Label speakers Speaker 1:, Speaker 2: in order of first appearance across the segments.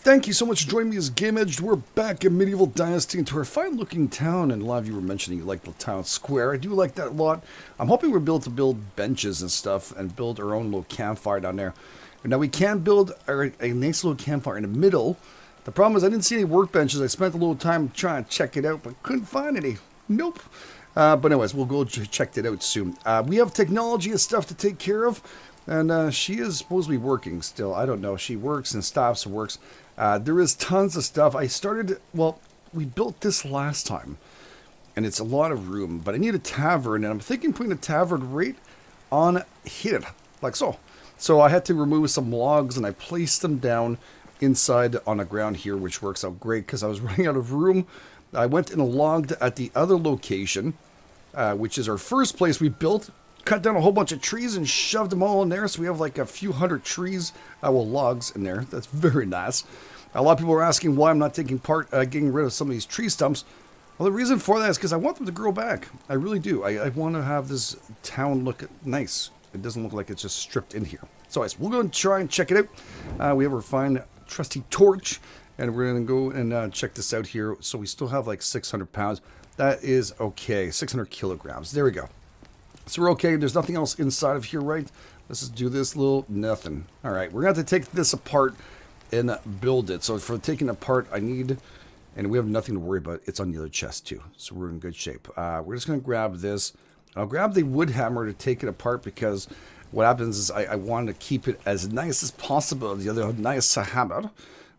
Speaker 1: Thank you so much for joining me as GameEdged. We're back in Medieval Dynasty into our fine-looking town, and a lot of you were mentioning you like the town square. I do like that a lot. I'm hoping we're able to build benches and stuff and build our own little campfire down there. And now we can build a nice little campfire in the middle. The problem is I didn't see any workbenches. I spent a little time trying to check it out, but couldn't find any. Nope. But anyways, we'll go check it out soon. We have technology and stuff to take care of. And she is supposed to be working still. I don't know. She works and stops and works. There is tons of stuff. Well, we built this last time. And it's a lot of room. But I need a tavern. And I'm thinking putting a tavern right on here. Like so. So I had to remove some logs. And I placed them down inside on the ground here. Which works out great because I was running out of room. I went and logged at the other location. Which is our first place we built. Cut down a whole bunch of trees and shoved them all in there. So we have like a few hundred trees, logs in there. That's very nice. A lot of people are asking why I'm not taking part, getting rid of some of these tree stumps. Well, the reason for that is because I want them to grow back. I really do. I want to have this town look nice. It doesn't look like it's just stripped in here. So anyways, we'll go and try and check it out. We have our fine trusty torch. And we're going to go and check this out here. So we still have like 600 pounds. That is okay. 600 kilograms. There we go. So we're okay. There's nothing else inside of here, right? Let's just do this little nothing. All right, we're going to have to take this apart and build it. So for taking it apart, I need, and we have nothing to worry about. It's on the other chest too. So we're in good shape. We're just going to grab this. I'll grab the wood hammer to take it apart because what happens is I want to keep it as nice as possible. The other nice hammer.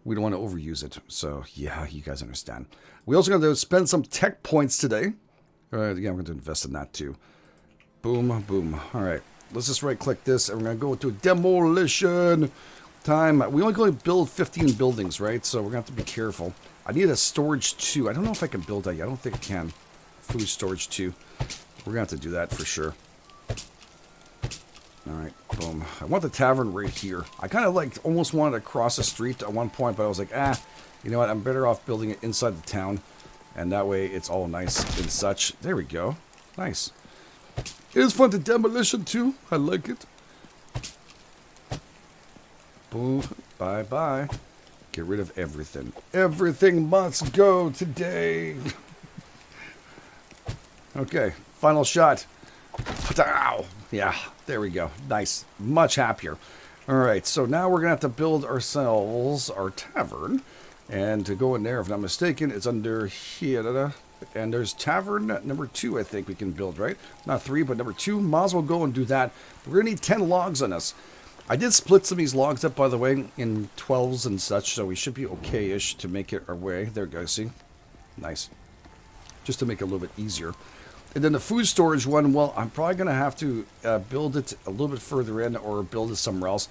Speaker 1: We don't want to overuse it. So yeah, you guys understand. We also going to spend some tech points today. Yeah, I'm going to invest in that too. Boom, boom. All right, let's just right-click this, and we're going to go to demolition time. We only going to build 15 buildings, right? So we're going to have to be careful. I need a storage too. I don't know if I can build that yet. I don't think I can. Food storage too. We're going to have to do that for sure. All right, boom. I want the tavern right here. I kind of like almost wanted to cross the street at one point, but I was like, you know what? I'm better off building it inside the town, and that way it's all nice and such. There we go. Nice. It is fun to demolition too. I like it. Boom. Bye-bye. Get rid of everything. Everything must go today. Okay. Final shot. Ow. Yeah. There we go. Nice. Much happier. All right. So now we're going to have to build ourselves our tavern. And to go in there, if I'm not mistaken, it's under here. And there's tavern number 2, I think we can build, right? Not 3, but number 2. Might as well go and do that. We're going to need 10 logs on us. I did split some of these logs up, by the way, in 12s and such, so we should be okay-ish to make it our way. There we go, see? Nice. Just to make it a little bit easier. And then the food storage one, well, I'm probably going to have to build it a little bit further in or build it somewhere else.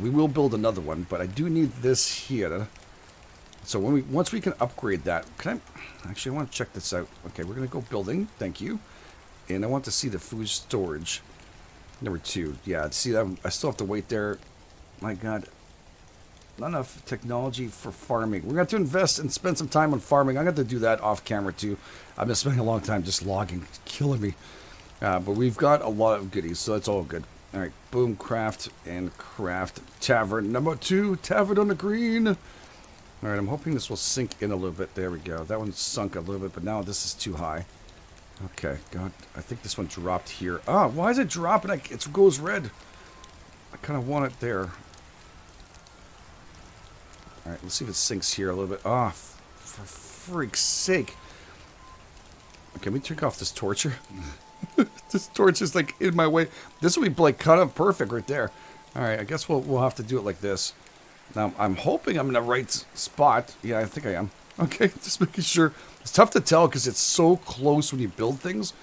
Speaker 1: We will build another one, but I do need this here. So once we can upgrade that, actually I want to check this out. Okay, we're going to go building. Thank you. And I want to see the food storage. Number 2. Yeah, see that I still have to wait there. My God. Not enough technology for farming. We're going to have to invest and spend some time on farming. I'm going to do that off camera too. I've been spending a long time just logging. It's killing me. But we've got a lot of goodies, so that's all good. All right, boom, craft and craft. Tavern number 2. Tavern on the green. All right, I'm hoping this will sink in a little bit. There we go. That one sunk a little bit, but now this is too high. Okay, God, I think this one dropped here. Ah, why is it dropping? It goes red. I kind of want it there. All right, let's see if it sinks here a little bit. Ah, for freak's sake. Okay, let me take off this torch here. This torch is like in my way. This will be like kind of perfect right there. All right, I guess we'll have to do it like this. Now, I'm hoping I'm in the right spot. Yeah, I think I am. Okay, just making sure. It's tough to tell because it's so close when you build things.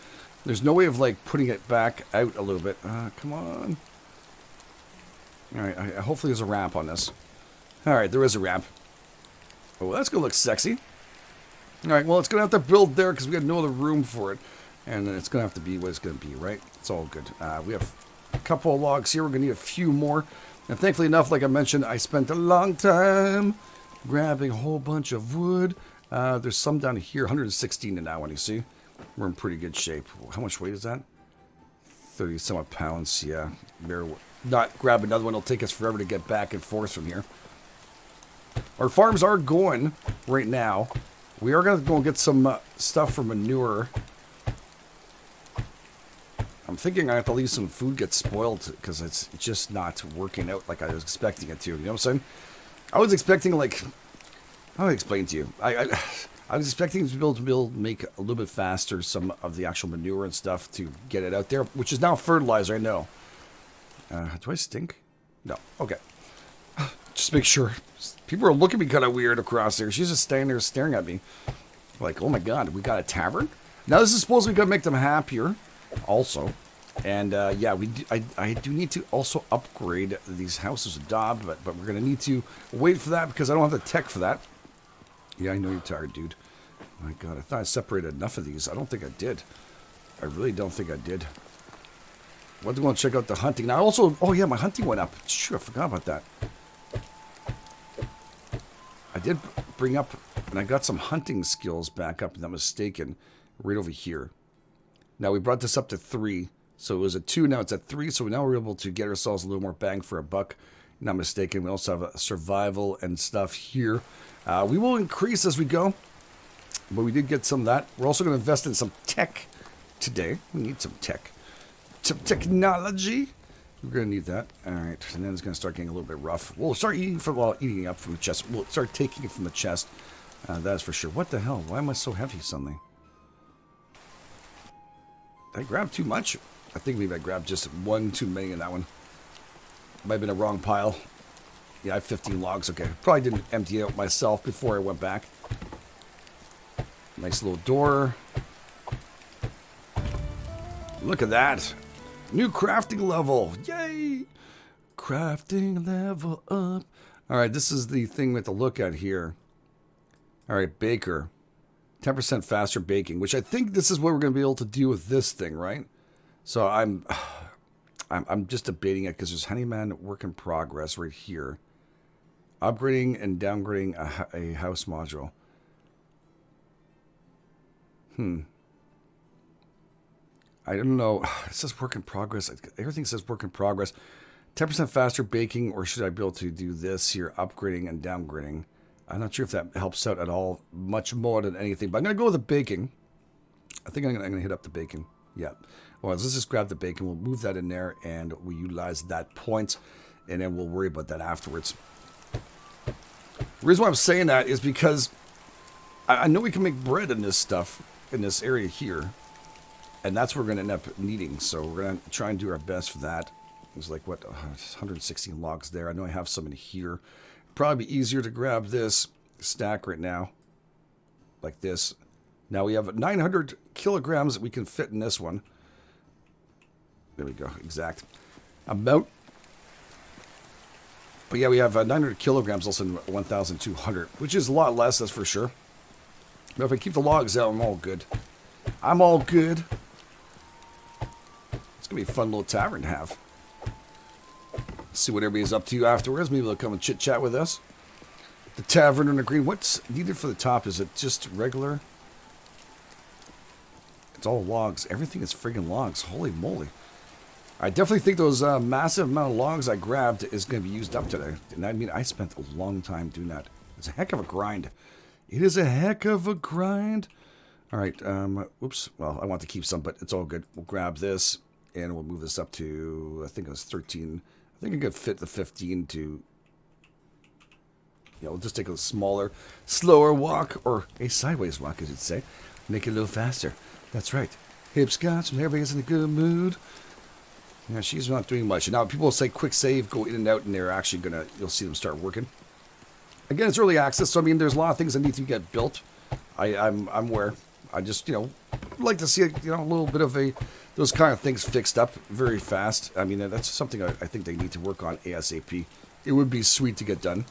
Speaker 1: There's no way of, like, putting it back out a little bit. Come on. All right, hopefully there's a ramp on this. All right, there is a ramp. Oh, that's going to look sexy. All right, well, it's going to have to build there because we got no other room for it. And then it's going to have to be what it's going to be, right? It's all good. We have a couple of logs here. We're going to need a few more. And thankfully enough, like I mentioned, I spent a long time grabbing a whole bunch of wood. There's some down here, 116 in that one, you see? We're in pretty good shape. How much weight is that? 30-some pounds, yeah. Not grab another one. It'll take us forever to get back and forth from here. Our farms are going right now. We are going to go and get some stuff for manure. I'm thinking I have to leave some food get spoiled because it's just not working out like I was expecting it to. You know what I'm saying? I was expecting, like, how do I explain to you? I was expecting to be able to make a little bit faster some of the actual manure and stuff to get it out there, which is now fertilizer, I know. Do I stink? No. Okay. Just make sure. People are looking at me kind of weird across there. She's just standing there staring at me. Like, oh my god, we got a tavern? Now this is supposedly going to make them happier also. And yeah, I do need to also upgrade these houses of Dobb, but we're going to need to wait for that because I don't have the tech for that. Yeah, I know you're tired, dude. My god, I thought I separated enough of these. I don't think I did. I really don't think I did. Want to go and check out the hunting. Now also, oh yeah, my hunting went up. Sure, I forgot about that. I did bring up, and I got some hunting skills back up, if I'm not mistaken, right over here. Now we brought this up to 3. So it was at 2, now it's at 3. So now we're able to get ourselves a little more bang for a buck. Not mistaken. We also have a survival and stuff here. We will increase as we go. But we did get some of that. We're also going to invest in some tech today. We need some tech. Some technology. We're going to need that. All right. And then it's going to start getting a little bit rough. We'll start eating eating up from the chest. We'll start taking it from the chest. That's for sure. What the hell? Why am I so heavy suddenly? Did I grab too much? I think maybe I grabbed just one too many in that one. Might have been a wrong pile. Yeah, I have 15 logs. Okay. Probably didn't empty it out myself before I went back. Nice little door. Look at that. New crafting level. Yay! Crafting level up. Alright, this is the thing we have to look at here. Alright, baker. 10% faster baking, which I think this is what we're going to be able to do with this thing, right? So I'm just debating it because there's Honeyman work in progress right here. Upgrading and downgrading a house module. I don't know. It says work in progress. Everything says work in progress. 10% faster baking, or should I be able to do this here, upgrading and downgrading? I'm not sure if that helps out at all, much more than anything. But I'm going to go with the baking. I think I'm going to hit up the baking. Yeah. Well, let's just grab the bacon. We'll move that in there, and we utilize that point, and then we'll worry about that afterwards. The reason why I'm saying that is because I know we can make bread in this stuff, in this area here, and that's what we're going to end up needing. So we're going to try and do our best for that. It's like, what, 116 logs there. I know I have some in here. Probably be easier to grab this stack right now, like this. Now we have 900 kilograms that we can fit in this one. There we go, exact amount. But yeah, we have 900 kilograms, also 1,200, which is a lot less, that's for sure. But if I keep the logs out, I'm all good. I'm all good. It's going to be a fun little tavern to have. See what everybody's up to afterwards. Maybe they'll come and chit-chat with us. The tavern on the green. What's needed for the top? Is it just regular? It's all logs. Everything is friggin' logs. Holy moly. I definitely think those massive amount of logs I grabbed is going to be used up today. And I mean, I spent a long time doing that. It's a heck of a grind. It is a heck of a grind. All right. Oops. Well, I want to keep some, but it's all good. We'll grab this, and we'll move this up to, I think it was 13. I think I could fit the 15 to, we'll just take a smaller, slower walk, or a sideways walk, as you'd say. Make it a little faster. That's right. Hip scotch, and everybody's in a good mood. Yeah, she's not doing much. And now people will say quick save, go in and out, and they're actually going to, you'll see them start working. Again, it's early access, so I mean, there's a lot of things that need to get built. I'm aware. I just, like to see, a little bit of those kind of things fixed up very fast. I mean, that's something I think they need to work on ASAP. It would be sweet to get done.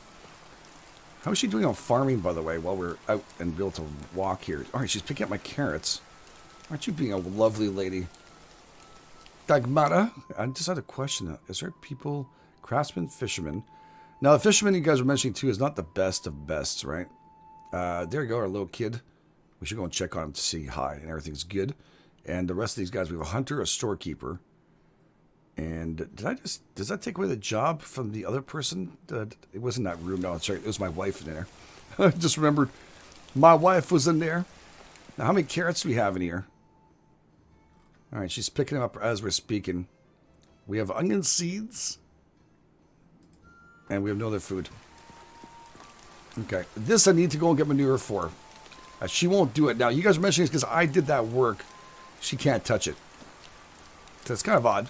Speaker 1: How is she doing on farming, by the way, while we're out and be able to walk here? All right, she's picking up my carrots. Aren't you being a lovely lady? Dagmara? I just had a question. Is there people, craftsmen, fishermen? Now, the fisherman you guys were mentioning, too, is not the best of bests, right? There you go, our little kid. We should go and check on him to see hi, and everything's good. And the rest of these guys, we have a hunter, a storekeeper. And does that take away the job from the other person? It wasn't that room. No, it's right. It was my wife in there. I just remembered my wife was in there. Now, how many carrots do we have in here? All right, she's picking them up as we're speaking. We have onion seeds. And we have no other food. Okay, this I need to go and get manure for. She won't do it. Now, you guys are mentioning this because I did that work. She can't touch it. So it's kind of odd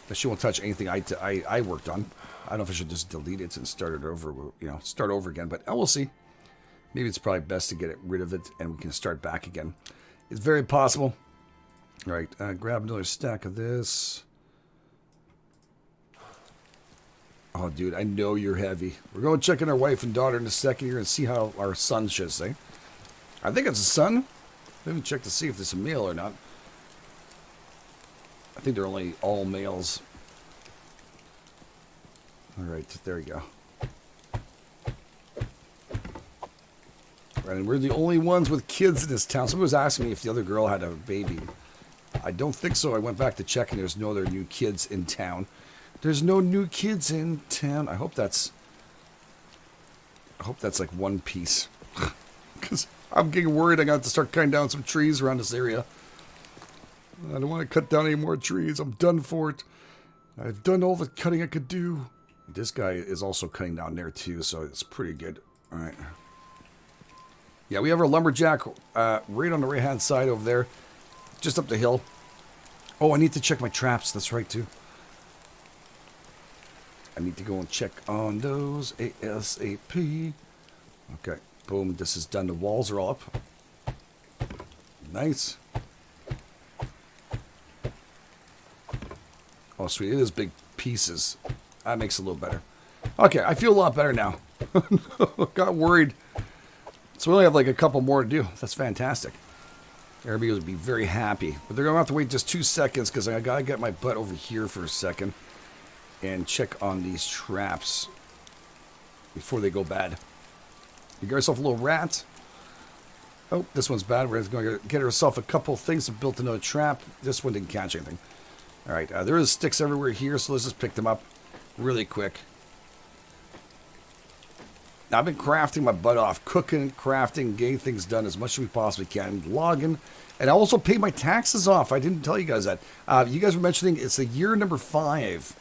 Speaker 1: that she won't touch anything I worked on. I don't know if I should just delete it and start it over, start over again. But we'll see. Maybe it's probably best to get rid of it and we can start back again. It's very possible. All right, grab another stack of this. Oh, dude, I know you're heavy. We're going to check on our wife and daughter in a second here and see how our son should say. I think it's a son. Let me check to see if it's a male or not. I think they're only all males. All right, there you go. Right, and we're the only ones with kids in this town. Somebody was asking me if the other girl had a baby. I don't think so. I went back to check and there's no other new kids in town. There's no new kids in town. I hope that's like one piece. Because I'm getting worried I got to start cutting down some trees around this area. I don't want to cut down any more trees. I'm done for it. I've done all the cutting I could do. This guy is also cutting down there too, so it's pretty good. All right. Yeah, we have our lumberjack right on the right-hand side over there. Just up the hill. Oh, I need to check my traps. That's right, too. I need to go and check on those ASAP. Okay, boom. This is done. The walls are all up. Nice. Oh, sweet. It is big pieces. That makes it a little better. Okay, I feel a lot better now. Got worried. So we only have like a couple more to do. That's fantastic. Everybody would be very happy. But they're going to have to wait just 2 seconds because I got to get my butt over here for a second and check on these traps before they go bad. You get yourself a little rat. Oh, this one's bad. We're going to get ourselves a couple things and build another trap. This one didn't catch anything. All right, there is sticks everywhere here, so let's just pick them up really quick. Now, I've been crafting my butt off, cooking, crafting, getting things done as much as we possibly can, logging, and I also pay my taxes off. I didn't tell you guys that. You guys were mentioning it's the year number 5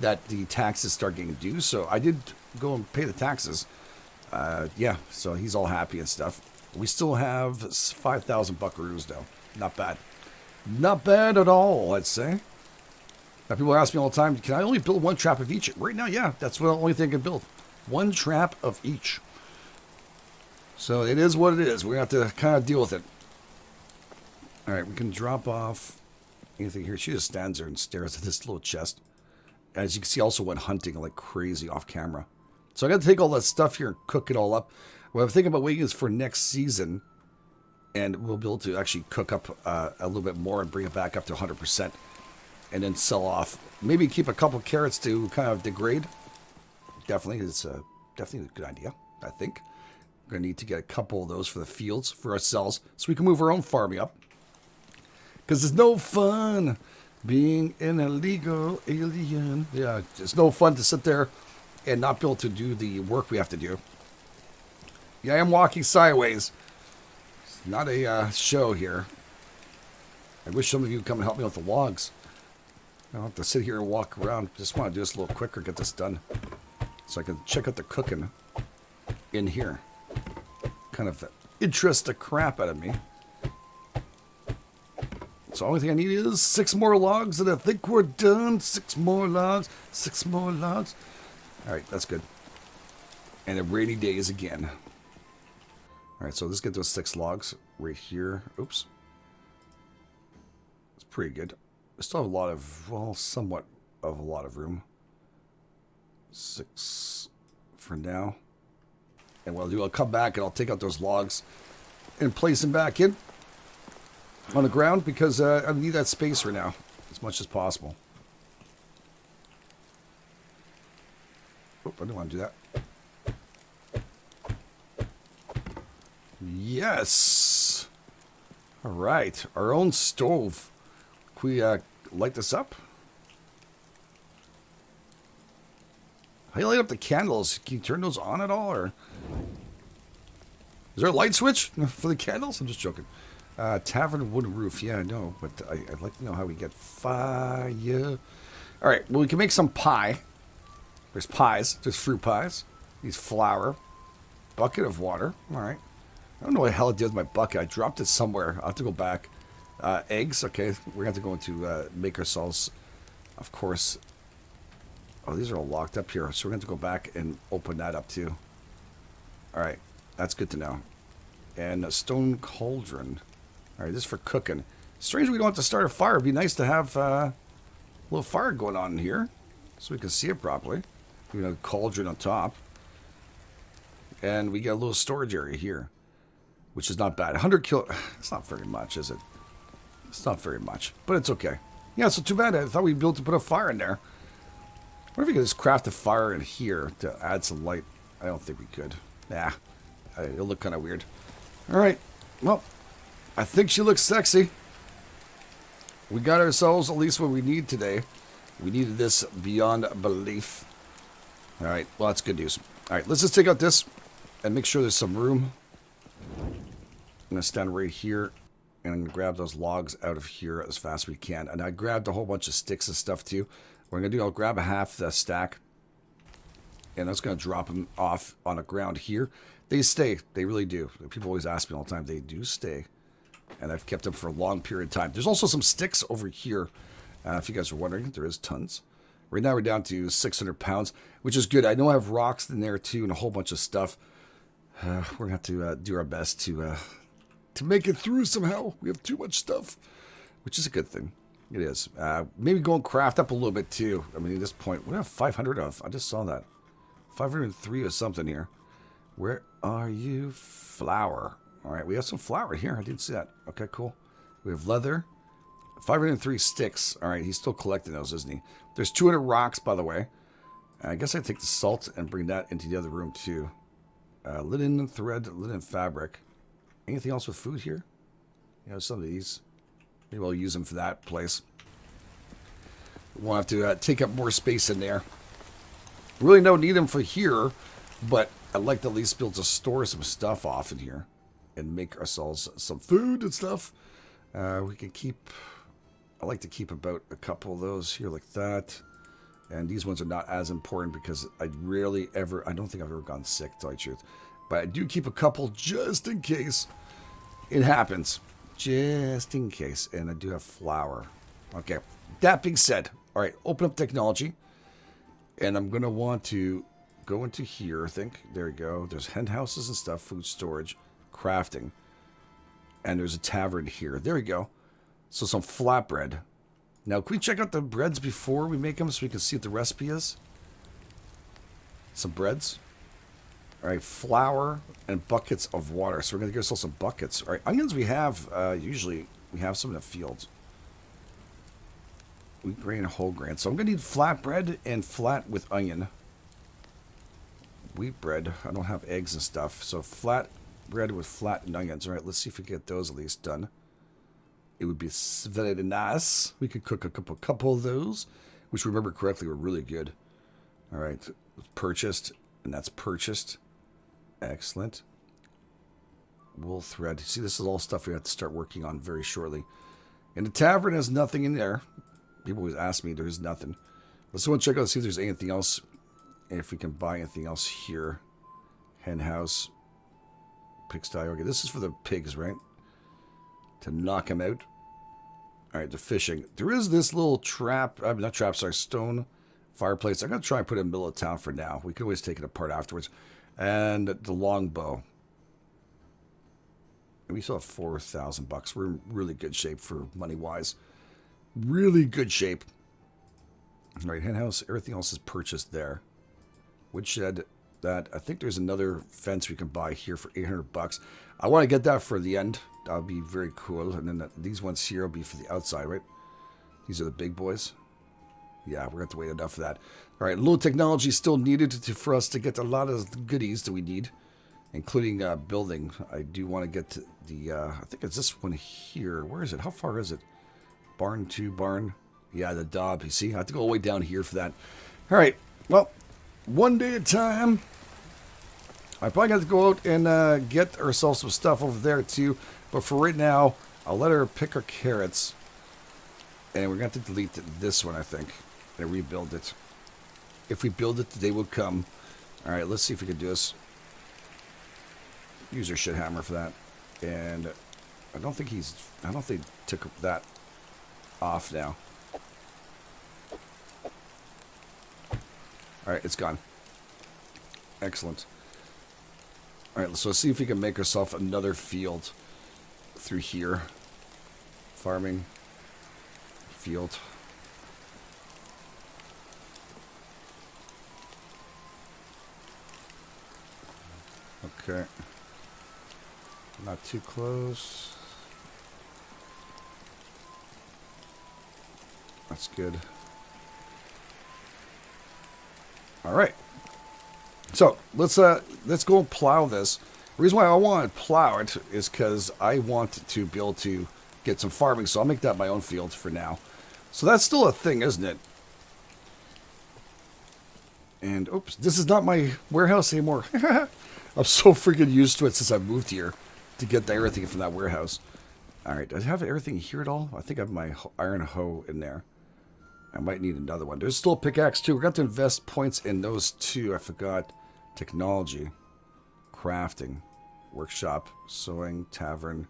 Speaker 1: that the taxes start getting due, so I did go and pay the taxes. Yeah, so he's all happy and stuff. We still have 5,000 buckaroos, though. Not bad. Not bad at all, I'd say. Now, people ask me all the time, can I only build one trap of each? Right now, yeah, that's the only thing I can build. One trap of each. So it is what it is. We have to kind of deal with it. All right, we can drop off anything here. She just stands there and stares at this little chest. As you can see, also went hunting like crazy off camera. So I got to take all that stuff here and cook it all up. What I'm thinking about waiting is for next season. And we'll be able to actually cook up a little bit more and bring it back up to 100%. And then sell off. Maybe keep a couple carrots to kind of degrade. Definitely, it's definitely a good idea, I think. We're going to need to get a couple of those for the fields for ourselves so we can move our own farming up. Because it's no fun being an illegal alien. Yeah, it's no fun to sit there and not be able to do the work we have to do. Yeah, I am walking sideways. It's not a show here. I wish some of you would come and help me with the logs. I don't have to sit here and walk around. Just want to do this a little quicker, get this done. So I can check out the cooking in here. Kind of interest the crap out of me. So the only thing I need is 6 more logs and I think we're done. 6 more logs. 6 more logs. Alright, that's good. And a rainy days again. Alright, so let's get those 6 logs right here. Oops. It's pretty good. I still have a lot of, well, somewhat of a lot of room. 6 for now. And what I'll do, I'll come back and I'll take out those logs and place them back in on the ground because I need that space right now as much as possible. Oh, I didn't want to do that. Yes. All right, our own stove. Can we light this up? How do you light up the candles? Can you turn those on at all, or is there a light switch for the candles? I'm just joking. Tavern wood roof. Yeah, I know, but I'd like to know how we get fire. All right, well, we can make some pie. There's pies. There's fruit pies. These flour. Bucket of water. All right. I don't know what the hell I did with my bucket. I dropped it somewhere. I'll have to go back. Eggs. Okay, we're going to have to go into make ourselves, of course. Oh, these are all locked up here, so we're going to have to go back and open that up too. All right, that's good to know. And a stone cauldron. All right, this is for cooking. Strange we don't have to start a fire. It'd be nice to have a little fire going on in here so we can see it properly. You know, a cauldron on top. And we get a little storage area here, which is not bad. 100 kilo. It's not very much, is it? It's not very much, but it's okay. Yeah, so too bad. I thought we'd be able to put a fire in there. What if we could just craft a fire in here to add some light? I don't think we could. Nah, it'll look kind of weird. All right, well, I think she looks sexy. We got ourselves at least what we need today. We needed this beyond belief. All right, well, that's good news. All right, let's just take out this and make sure there's some room. I'm going to stand right here and I'm going to grab those logs out of here as fast as we can. And I grabbed a whole bunch of sticks and stuff too. What I'm going to do, I'll grab a half the stack and I'm just going to drop them off on the ground here. They stay. They really do. People always ask me all the time. They do stay. And I've kept them for a long period of time. There's also some sticks over here. If you guys are wondering, there is tons. Right now we're down to 600 pounds, which is good. I know I have rocks in there too and a whole bunch of stuff. We're going to have to do our best to make it through somehow. We have too much stuff, which is a good thing. It is. Maybe go and craft up a little bit too. I mean, at this point, we have 500 of. I just saw that. 503 or something here. Where are you? Flour. All right, we have some flour here. I didn't see that. Okay, cool. We have leather. 503 sticks. All right, he's still collecting those, isn't he? There's 200 rocks, by the way. I guess I take the salt and bring that into the other room too. Linen thread, linen fabric. Anything else with food here? You know, some of these. Maybe I'll use them for that place. We'll have to take up more space in there. Really don't need them for here, but I'd like to at least be able to store some stuff off in here and make ourselves some food and stuff. We can keep... I like to keep about a couple of those here like that. And these ones are not as important because I rarely ever... I don't think I've ever gone sick, to tell you the truth. But I do keep a couple just in case it happens. Just in case. And I do have flour. Okay. That being said, all right, open up technology. And I'm going to want to go into here, I think. There we go. There's hen houses and stuff, food storage, crafting. And there's a tavern here. There we go. So some flatbread. Now, can we check out the breads before we make them so we can see what the recipe is? Some breads. All right, flour and buckets of water. So we're going to give ourselves some buckets. All right, onions we have, usually we have some in the fields. Wheat grain, whole grain. So I'm going to need flatbread and flat with onion. Wheat bread. I don't have eggs and stuff. So flat bread with flat and onions. All right, let's see if we can get those at least done. It would be very nice. We could cook a couple of those, which, remember correctly, were really good. All right, purchased, and that's purchased. Excellent. Wool thread. See, this is all stuff we have to start working on very shortly. And the tavern has nothing in there. People always ask me, there's nothing. Let's go and check out, see if there's anything else. If we can buy anything else here. Hen house. Pigsty. Okay, this is for the pigs, right? To knock them out. All right, they're fishing. There is this little trap. I mean, not trap, sorry, stone fireplace. I'm going to try and put it in the middle of town for now. We can always take it apart afterwards. And the longbow. We still have 4,000 bucks. We're in really good shape for money-wise. Really good shape. All right, hen house. Everything else is purchased there. Woodshed. That. I think there's another fence we can buy here for 800 bucks. I want to get that for the end. That'll be very cool. And then these ones here will be for the outside, right? These are the big boys. Yeah, we're going to have to wait enough for that. All right, low technology is still needed for us to get a lot of the goodies that we need, including building. I do want to get to the, I think it's this one here. Where is it? How far is it? Barn 2, barn. Yeah, the Dob. You see, I have to go all the way down here for that. All right, well, One day at a time. I probably got to go out and get ourselves some stuff over there too. But for right now, I'll let her pick her carrots. And we're going to have to delete this one, I think. And rebuild it. If we build it, the day will come. Alright, let's see if we can do this. Use our shit hammer for that. And I don't think he took that off now. Alright, it's gone. Excellent. Alright, so let's see if we can make ourselves another field through here. Farming. Field. Okay. Not too close. That's good. All right. So let's go and plow this. The reason why I want to plow it is because I want to be able to get some farming. So I'll make that my own field for now. So that's still a thing, isn't it? And oops, this is not my warehouse anymore. I'm so freaking used to it since I moved here to get everything from that warehouse. All right, do I have everything here at all? I think I have my iron hoe in there. I might need another one. There's still a pickaxe too. We're going to invest points in those two. I forgot. Technology, crafting, workshop, sewing, tavern.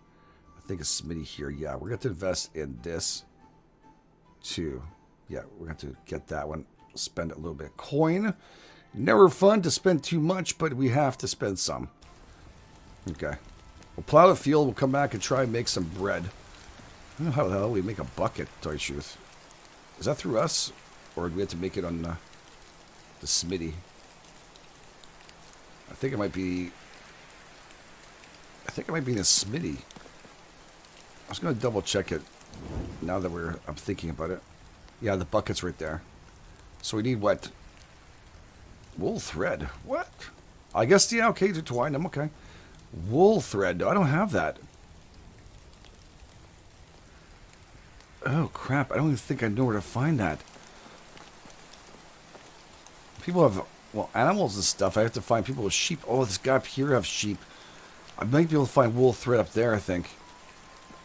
Speaker 1: I think a smithy here. Yeah, we're going to invest in this too. Yeah, we're going to get that one. Spend a little bit of coin. Never fun to spend too much, but we have to spend some. Okay. We'll plow the field. We'll come back and try and make some bread. I don't know how the hell we make a bucket, to tell you the truth. Is that through us? Or do we have to make it on the smithy? I think it might be... in the smithy. I was going to double check it now that I'm thinking about it. Yeah, the bucket's right there. So we need what? Wool thread. What? I guess, yeah, okay, to twine them, okay. Wool thread. No, I don't have that. Oh, crap. I don't even think I know where to find that. People have, well, animals and stuff. I have to find people with sheep. Oh, this guy up here have sheep. I might be able to find wool thread up there, I think.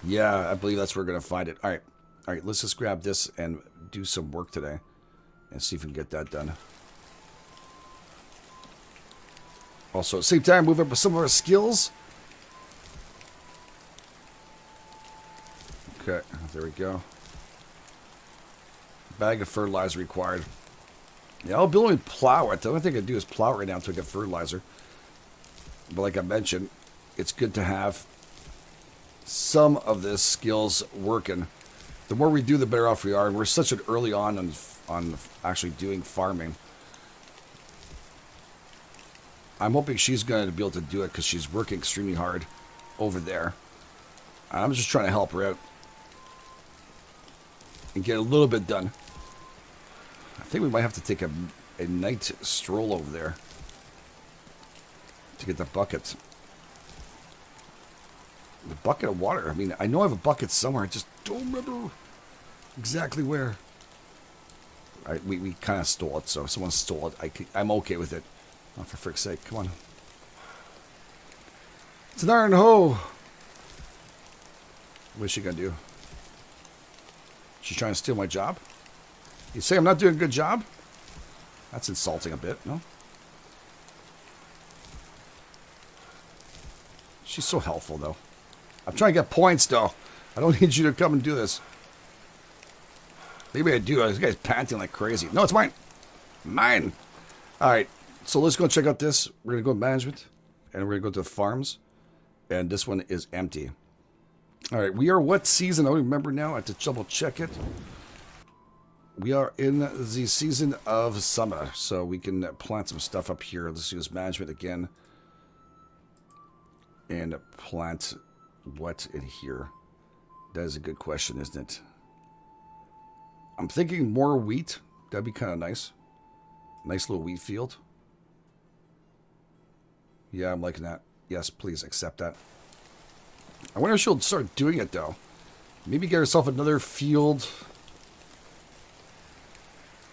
Speaker 1: Yeah, I believe that's where we're going to find it. All right. All right, let's just grab this and do some work today. And see if we can get that done. Also, at the same time, move up with some of our skills. Okay, there we go. Bag of fertilizer required. Yeah, I'll be able to plow it. The only thing I do is plow it right now until I get fertilizer. But like I mentioned, it's good to have some of this skills working. The more we do, the better off we are. And we're such an early on actually doing farming. I'm hoping she's going to be able to do it because she's working extremely hard over there. I'm just trying to help her out and get a little bit done. I think we might have to take a night stroll over there to get the bucket. The bucket of water. I mean, I know I have a bucket somewhere. I just don't remember exactly where. We kind of stole it, so if someone stole it, I'm okay with it. Oh, for frick's sake, come on. It's an iron hoe. What's she gonna do? She's trying to steal my job? You say I'm not doing a good job? That's insulting a bit, no? She's so helpful, though. I'm trying to get points, though. I don't need you to come and do this. Maybe I do. This guy's panting like crazy. No, it's mine. Mine. All right. So let's go check out this. We're going to go to management. And we're going to go to farms. And this one is empty. All right. We are what season? I don't remember now. I have to double check it. We are in the season of summer. So we can plant some stuff up here. Let's use management again. And plant what in here? That is a good question, isn't it? I'm thinking more wheat. That'd be kind of nice. Nice little wheat field. Yeah, I'm liking that. Yes, please accept that. I wonder if she'll start doing it, though. Maybe get herself another field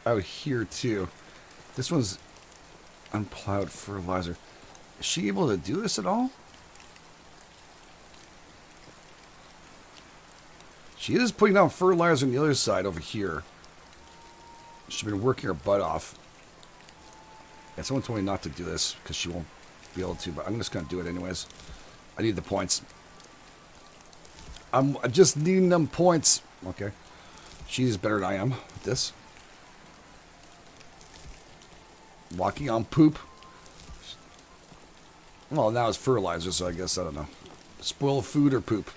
Speaker 1: out here, too. This one's Unplowed fertilizer. Is she able to do this at all? She is putting down fertilizer on the other side over here. She's been working her butt off. Yeah, someone told me not to do this because she won't be able to, but I'm just going to do it anyways. I need the points. I'm just needing them points. Okay. She's better than I am with this. Walking on poop. Well, now it's fertilizer, so I guess, I don't know. Spoil food or poop.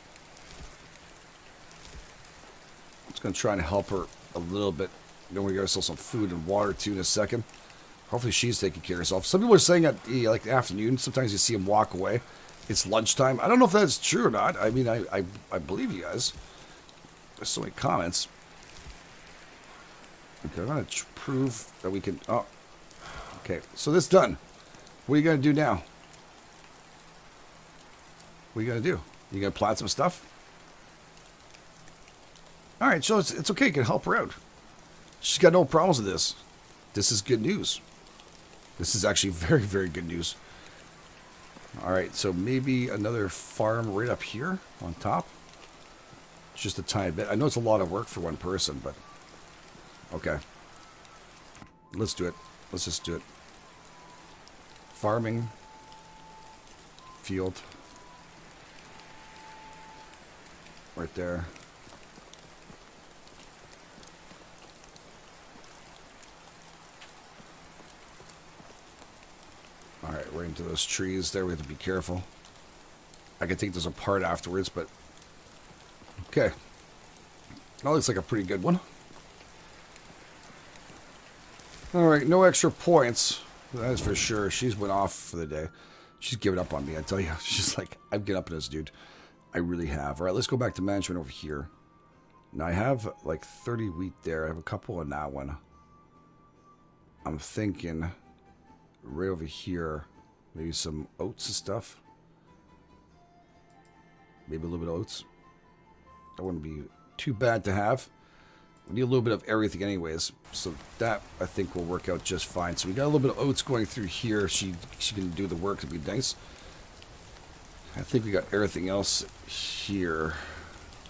Speaker 1: I'm just going to try and help her a little bit. Then we get ourselves some food and water, too, in a second. Hopefully she's taking care of herself. Some people are saying at the afternoon, sometimes you see them walk away. It's lunchtime. I don't know if that's true or not. I mean, I believe you guys. There's so many comments. Okay, I'm going to prove that we can... Oh, okay. So this done. What are you going to do now? What are you going to do? You going to plant some stuff? All right, so it's okay. You can help her out. She's got no problems with this. This is good news. This is actually very, very good news. All right, so maybe another farm right up here on top. Just a tiny bit. I know it's a lot of work for one person, but okay. Let's do it. Let's just do it. Farming. Field. Right there. Alright, right into those trees there. We have to be careful. I can take those apart afterwards, but... Okay. That looks like a pretty good one. Alright, no extra points. That is for sure. She's went off for the day. She's given up on me, I tell you. She's like, I've given up on this dude. I really have. Alright, let's go back to management over here. Now, I have like 30 wheat there. I have a couple on that one. I'm thinking... right over here, maybe some oats and stuff. Maybe a little bit of oats. That wouldn't be too bad to have. We need a little bit of everything anyways. So that, I think, will work out just fine. So we got a little bit of oats going through here. She can do the work. It'd be nice. I think we got everything else here.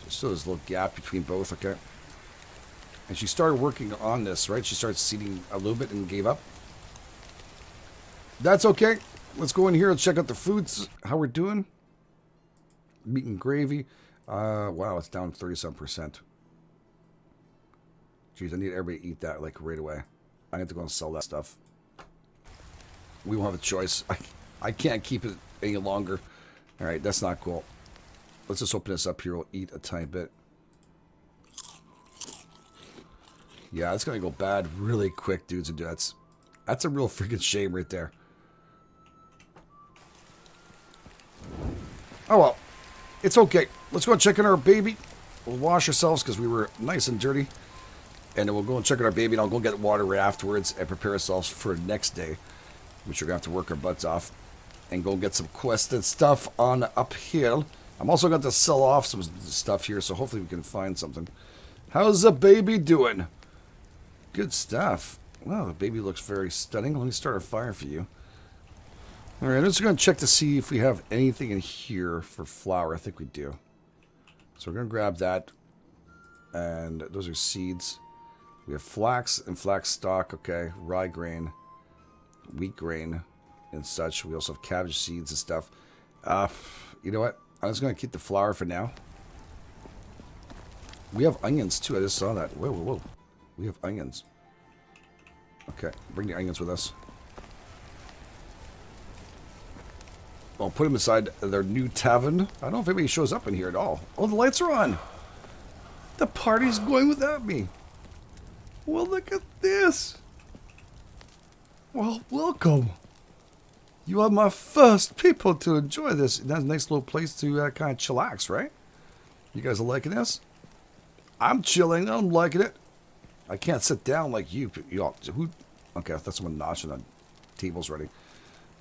Speaker 1: Still there's a little gap between both, okay? And she started working on this, right? She started seeding a little bit and gave up. That's okay. Let's go in here and check out the foods. How we're doing. Meat and gravy. Wow, it's down 37%. Jeez, I need everybody to eat that like right away. I have to go and sell that stuff. We won't have a choice. I can't keep it any longer. Alright, that's not cool. Let's just open this up here. We'll eat a tiny bit. Yeah, it's going to go bad really quick, dudes and dudettes. That's a real freaking shame right there. Oh well, it's okay. Let's go and check on our baby. We'll wash ourselves because we were nice and dirty. And then we'll go and check on our baby, and I'll go get water right afterwards and prepare ourselves for the next day, which we're going to have to work our butts off and go get some quested stuff on uphill. I'm also going to sell off some stuff here, so hopefully we can find something. How's the baby doing? Good stuff. Wow, the baby looks very stunning. Let me start a fire for you. Alright, I'm just going to check to see if we have anything in here for flour. I think we do. So we're going to grab that. And those are seeds. We have flax and flax stalk. Okay, rye grain, wheat grain, and such. We also have cabbage seeds and stuff. You know what? I'm just going to keep the flour for now. We have onions too. I just saw that. Whoa, whoa, whoa. We have onions. Okay, bring the onions with us. I'll put them inside their new tavern. I don't know if anybody shows up in here at all. Oh, the lights are on. The party's going without me. Well, look at this. Well, welcome. You are my first people to enjoy this. That's a nice little place to kind of chillax, right? You guys are liking this? I'm chilling. I'm liking it. I can't sit down like you. Who? Okay, that's someone noshing on tables ready.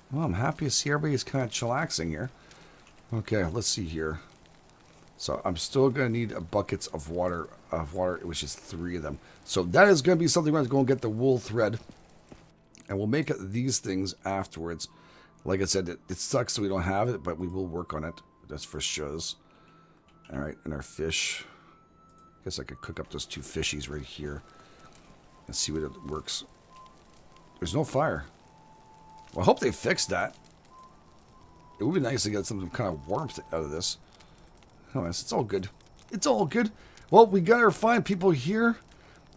Speaker 1: Well, I'm happy to see everybody's kind of chillaxing here. Okay, let's see here. So I'm still going to need buckets of water, which is 3 of them. So that is going to be something we're going to go and get the wool thread. And we'll make these things afterwards. Like I said, it sucks that we don't have it, but we will work on it. That's for shows. All right, and our fish. I guess I could cook up those 2 fishies right here and see what it works. There's no fire. Well, I hope they fixed that. It would be nice to get some kind of warmth out of this. Oh, it's all good. It's all good. Well, we got our fine people here,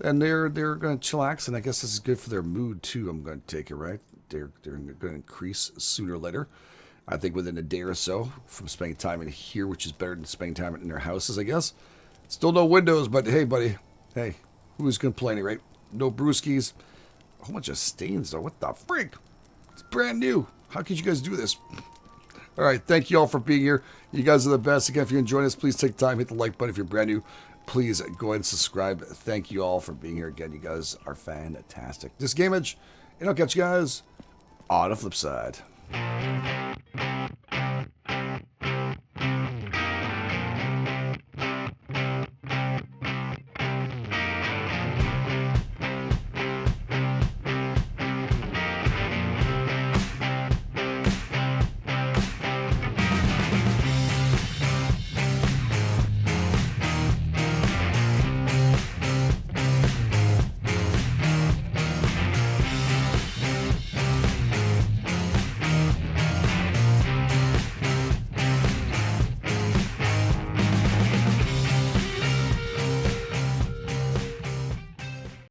Speaker 1: and they're going to chillax, and I guess this is good for their mood too. I'm going to take it, right? They're going to increase sooner or later. I think within a day or so from spending time in here, which is better than spending time in their houses, I guess. Still no windows, but hey, buddy. Hey, who's complaining, right? No brewskis. A whole bunch of stains, though. What the freak? It's brand new. How could you guys do this? All right, thank you all for being here. You guys are the best. Again, if you're enjoying us, please take time, hit the like button. If you're brand new, please go ahead and subscribe. Thank you all for being here again. You guys are fantastic. This is GameEdged, and I'll catch you guys on the flip side.